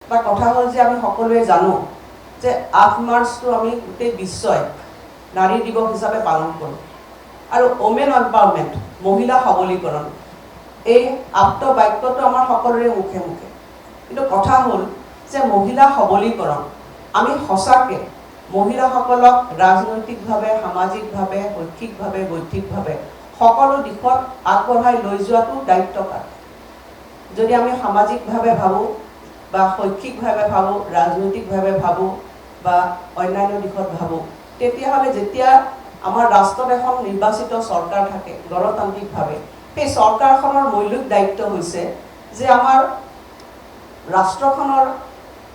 বা কথা হ'ল যে আমি সকলোৱে জানো যে 8 মাৰ্চটো আমি গোটেই বিশ্বই নাৰী দিৱস হিচাপে পালন কৰোঁ আৰু ওমেন এম্পাৱাৰমেণ্ট মহিলা সবলীকৰণ এই আপ্ত বাক্যটো আমাৰ সকলোৰে মুখে মুখে কিন্তু কথা হ'ল যে মহিলা সবলীকৰণ আমি সঁচাকৈ মহিলাসকলক ৰাজনৈতিকভাৱে সামাজিকভাৱে শৈক্ষিকভাৱে বৌদ্ধিকভাৱে সকলো দিশত আগবঢ়াই লৈ যোৱাটো দায়িত্ব কাৰ যদি আমি সামাজিকভাৱে ভাবোঁ বা শৈক্ষিকভাৱে ভাবোঁ ৰাজনৈতিকভাৱে ভাবোঁ বা অন্যান্য দিশত ভাবোঁ তেতিয়াহ'লে যেতিয়া আমাৰ ৰাষ্ট্ৰত এখন নিৰ্বাচিত চৰকাৰ থাকে গণতান্ত্ৰিকভাৱে সেই চৰকাৰখনৰ মৌলিক দায়িত্ব হৈছে যে আমাৰ ৰাষ্ট্ৰখনৰ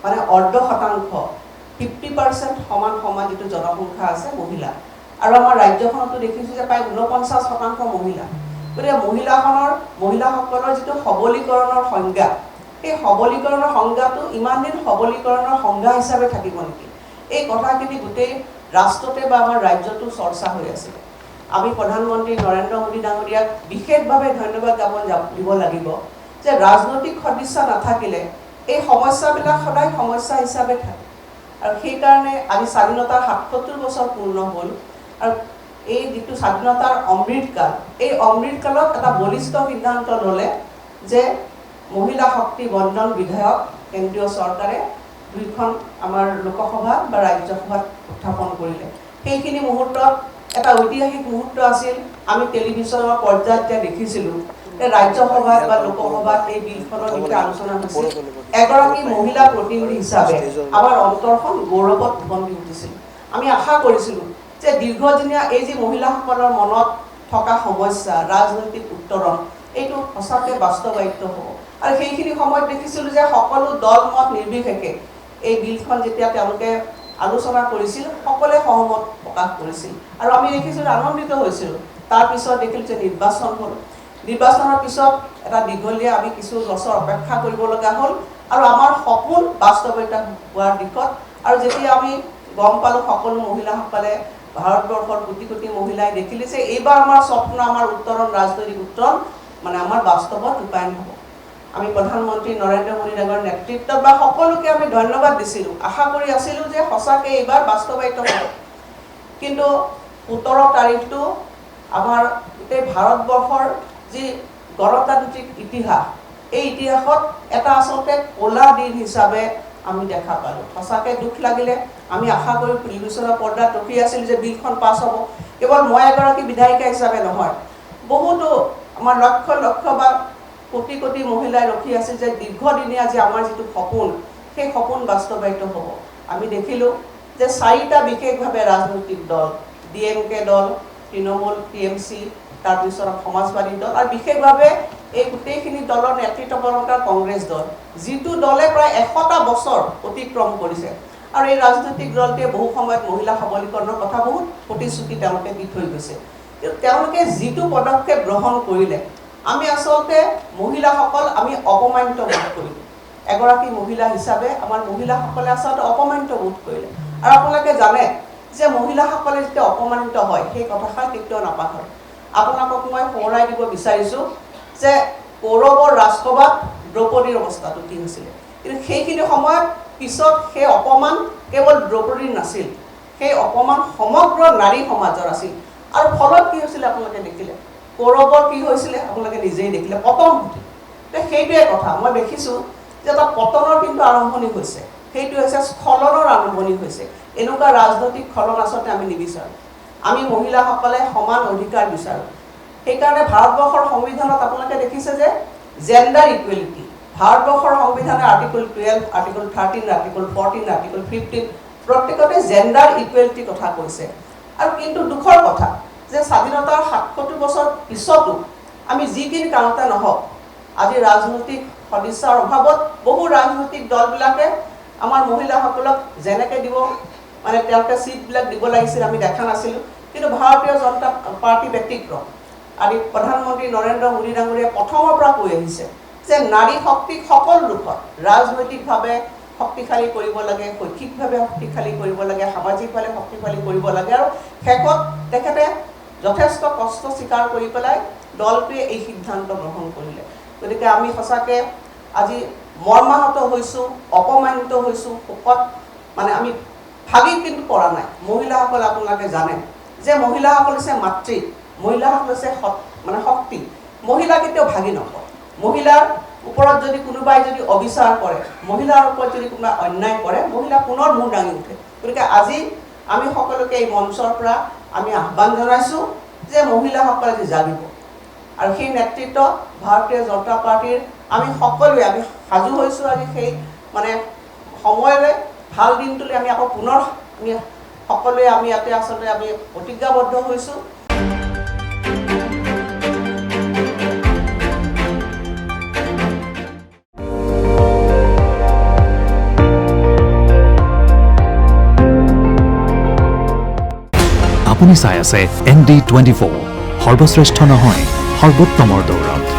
মানে অৰ্ধ শতাংশ 50% সমান যিটো জনসংখ্যা আছে মহিলা আৰু আমাৰ ৰাজ্যখনতো দেখিছোঁ যে প্ৰায় 49% মহিলা গতিকে মহিলাসকলৰ যিটো সবলীকৰণৰ সংজ্ঞা এই সবলীকৰণৰ সংজ্ঞাটো ইমান দিন সবলীকৰণৰ সংজ্ঞা হিচাপে থাকিব নেকি এই কথাখিনি গোটেই ৰাষ্ট্ৰতে বা আমাৰ ৰাজ্যতো চৰ্চা হৈ আছিল আমি প্ৰধানমন্ত্ৰী নৰেন্দ্ৰ মোদী ডাঙৰীয়াক বিশেষভাৱে ধন্যবাদ দিব লাগিব যে ৰাজনৈতিক সদিচ্ছা নাথাকিলে এই সমস্যাবিলাক সদায় সমস্যা হিচাপে থাকে আৰু সেইকাৰণে আজি স্বাধীনতাৰ ৭৭ বছৰ পূৰ্ণ হ'ল আৰু এই যিটো স্বাধীনতাৰ অমৃতকাল এই অমৃতকালত এটা বলিষ্ঠ সিদ্ধান্ত ল'লে যে মহিলা শক্তি বন্ধন বিধেয়ক কেন্দ্ৰীয় চৰকাৰে দুইখন আমাৰ লোকসভা বা ৰাজ্যসভাত উত্থাপন কৰিলে সেইখিনি মুহূৰ্তত এটা ঐতিহাসিক মুহূৰ্ত আছিল আমি টেলিভিছনৰ পৰ্যায়ত এতিয়া দেখিছিলোঁ যে ৰাজ্যসভাত বা লোকসভাত এই বিলখনৰ বিষয়ে আলোচনা হৈছিল এগৰাকী মহিলা প্ৰতিনিধি হিচাপে আমাৰ অন্তৰখন গৌৰৱত উপনীত উঠিছিল আমি আশা কৰিছিলোঁ যে দীৰ্ঘদিনীয়া এই যে মহিলাসকলৰ মনত থকা সমস্যা ৰাজনৈতিক উত্তৰণ এইটো সঁচাকৈ বাস্তৱায়িত হ'ব আৰু সেইখিনি সময়ত দেখিছিলোঁ যে সকলো দল মত নিৰ্বিশেষে এই বিলখন যেতিয়া তেওঁলোকে আলোচনা কৰিছিল সকলোৱে সহমত প্ৰকাশ কৰিছিল আৰু আমি দেখিছিলোঁ আনন্দিত হৈছিলোঁ তাৰপিছত দেখিলোঁ যে নিৰ্বাচন হ'ল নিৰ্বাচনৰ পিছত এটা দীঘলীয়া আমি কিছু বছৰ অপেক্ষা কৰিব লগা হ'ল আৰু আমাৰ সপোন বাস্তৱায়িত হোৱাৰ দিশত আৰু যেতিয়া আমি গম পালোঁ সকলো মহিলাসকলে ভাৰতবৰ্ষৰ কোটি কোটি মহিলাই দেখিলে যে এইবাৰ আমাৰ স্বপ্ন আমাৰ উত্তৰণ ৰাজনৈতিক উত্তৰণ মানে আমাৰ বাস্তৱত ৰূপায়ণ হ'ব আমি প্ৰধানমন্ত্ৰী নৰেন্দ্ৰ মোদী ডাঙৰীয়াৰ নেতৃত্বত বা সকলোকে আমি ধন্যবাদ দিছিলোঁ আশা কৰি আছিলোঁ যে সঁচাকৈ এইবাৰ বাস্তৱায়িত হ'ব কিন্তু 17 তাৰিখটো আমাৰ গোটেই ভাৰতবৰ্ষৰ যি গণতান্ত্ৰিক ইতিহাস এই ইতিহাসত এটা আচলতে ক'লা দিন হিচাপে আমি দেখা পালোঁ সঁচাকৈ দুখ লাগিলে আমি আশা কৰি টেলিভিছনৰ পৰ্দাত ৰখি আছিলোঁ যে বিলখন পাছ হ'ব কেৱল মই এগৰাকী বিধায়িকা হিচাপে নহয় বহুতো আমাৰ লক্ষ লক্ষ বা কোটি কোটি মহিলাই ৰখি আছিল যে দীৰ্ঘদিনীয়া যে আমাৰ যিটো সপোন সেই সপোন বাস্তৱায়িত হ'ব আমি দেখিলোঁ যে 4টা বিশেষভাৱে ৰাজনৈতিক দল DMK দল তৃণমূল TMC তাৰপিছত সমাজবাদী দল আৰু বিশেষভাৱে এই গোটেইখিনি দলৰ নেতৃত্ব বহন কৰা কংগ্ৰেছ দল যিটো দলে প্ৰায় 100টা বছৰ অতিক্ৰম কৰিছে আৰু এই ৰাজনৈতিক দলটোৱে বহু সময়ত মহিলা সবলীকৰণৰ কথা বহুত প্ৰতিশ্ৰুতি তেওঁলোকে দি থৈ গৈছে কিন্তু তেওঁলোকে যিটো পদক্ষেপ গ্ৰহণ কৰিলে আমি আচলতে মহিলাসকল আমি অপমানিত বোধ কৰিলোঁ এগৰাকী মহিলা হিচাপে আমাৰ মহিলাসকলে আচলতে অপমানিত বোধ কৰিলে আৰু আপোনালোকে জানে যে মহিলাসকলে যেতিয়া অপমানিত হয় সেই কথাষাৰ কেতিয়াও নাপাহৰে আপোনালোকক মই সোঁৱৰাই দিব বিচাৰিছোঁ যে কৌৰৱৰ ৰাজসভাত দ্ৰৌপদীৰ অৱস্থাটো কি হৈছিলে কিন্তু সেইখিনি সময়ত পিছত সেই অপমান কেৱল দ্ৰৌপদীৰ নাছিল সেই অপমান সমগ্ৰ নাৰী সমাজৰ আছিল আৰু ফলত কি হৈছিলে আপোনালোকে দেখিলে কৌৰৱৰ কি হৈছিলে আপোনালোকে নিজেই দেখিলে পতন ঘটিল সেইটোৱে কথা মই দেখিছোঁ যে এটা পতনৰ কিন্তু আৰম্ভণি হৈছে সেইটো হৈছে স্খলনৰ আৰম্ভণি হৈছে এনেকুৱা ৰাজনৈতিক স্খলন আচলতে আমি নিবিচাৰোঁ আমি মহিলাসকলে সমান অধিকাৰ বিচাৰোঁ সেইকাৰণে ভাৰতবৰ্ষৰ সংবিধানত আপোনালোকে দেখিছে যে জেণ্ডাৰ ইকুৱেলিটি ভাৰতবৰ্ষৰ সংবিধানৰ আৰ্টিকল 12 আৰ্টিকল 13 আৰ্টিকল 14 আৰ্টিকল 15 প্ৰত্যেকতে জেণ্ডাৰ ইকুৱেলিটিৰ কথা কৈছে আৰু কিন্তু দুখৰ কথা যে স্বাধীনতাৰ ৭৭ বছৰ পিছতো আমি যিখিনি কাৰণতে নহওক আজি ৰাজনৈতিক সদিচ্ছাৰ অভাৱত বহু ৰাজনৈতিক দলবিলাকে আমাৰ মহিলাসকলক যেনেকৈ দিব মানে তেওঁলোকে চিটবিলাক দিব লাগিছিল আমি দেখা নাছিলোঁ কিন্তু ভাৰতীয় জনতা পাৰ্টি ব্যতিক্ৰম আজি প্ৰধানমন্ত্ৰী নৰেন্দ্ৰ মোদী ডাঙৰীয়াই প্ৰথমৰ পৰা কৈ আহিছে যে নাৰী শক্তিক সকলো ৰূপত ৰাজনৈতিকভাৱে শক্তিশালী কৰিব লাগে শৈক্ষিকভাৱে শক্তিশালী কৰিব লাগে সামাজিকভাৱে শক্তিশালী কৰিব লাগে আৰু শেষত তেখেতে যথেষ্ট কষ্ট স্বীকাৰ কৰি পেলাই দলটোৱে এই সিদ্ধান্ত গ্ৰহণ কৰিলে গতিকে আমি সঁচাকৈ আজি মৰ্মাহত হৈছোঁ, অপমানিত হৈছোঁ, শোকত মানে আমি ভাগি কিন্তু পৰা নাই। মহিলাসকল আপোনালোকে জানে যে মহিলাসকল হৈছে মাতৃ, মহিলাসকল হৈছে মানে শক্তি। মহিলা কেতিয়াও ভাগি নপৰে। মহিলাৰ ওপৰত যদি কোনোবাই যদি অবিচাৰ কৰে, মহিলাৰ ওপৰত যদি কোনোবাই অন্যায় কৰে, মহিলা পুনৰ মূৰ দাঙি উঠে। গতিকে আজি আমি সকলোকে এই মঞ্চৰ পৰা আমি আহ্বান জনাইছোঁ যে মহিলাসকলে আজি জাগিব, আৰু সেই নেতৃত্ব ভাৰতীয় জনতা পাৰ্টীৰ আমি সকলোৱে আমি সাজু হৈছোঁ। আজি সেই মানে সময়লৈ ভাল দিনটোলৈ আমি আকৌ পুনৰ আমি সকলোৱে আমি ইয়াতে আচলতে আমি প্ৰতিজ্ঞাবদ্ধ হৈছোঁ। আপুনি চাই আছে ND24, সৰ্বশ্ৰেষ্ঠ নহয় সৰ্বোত্তমৰ দৌৰত।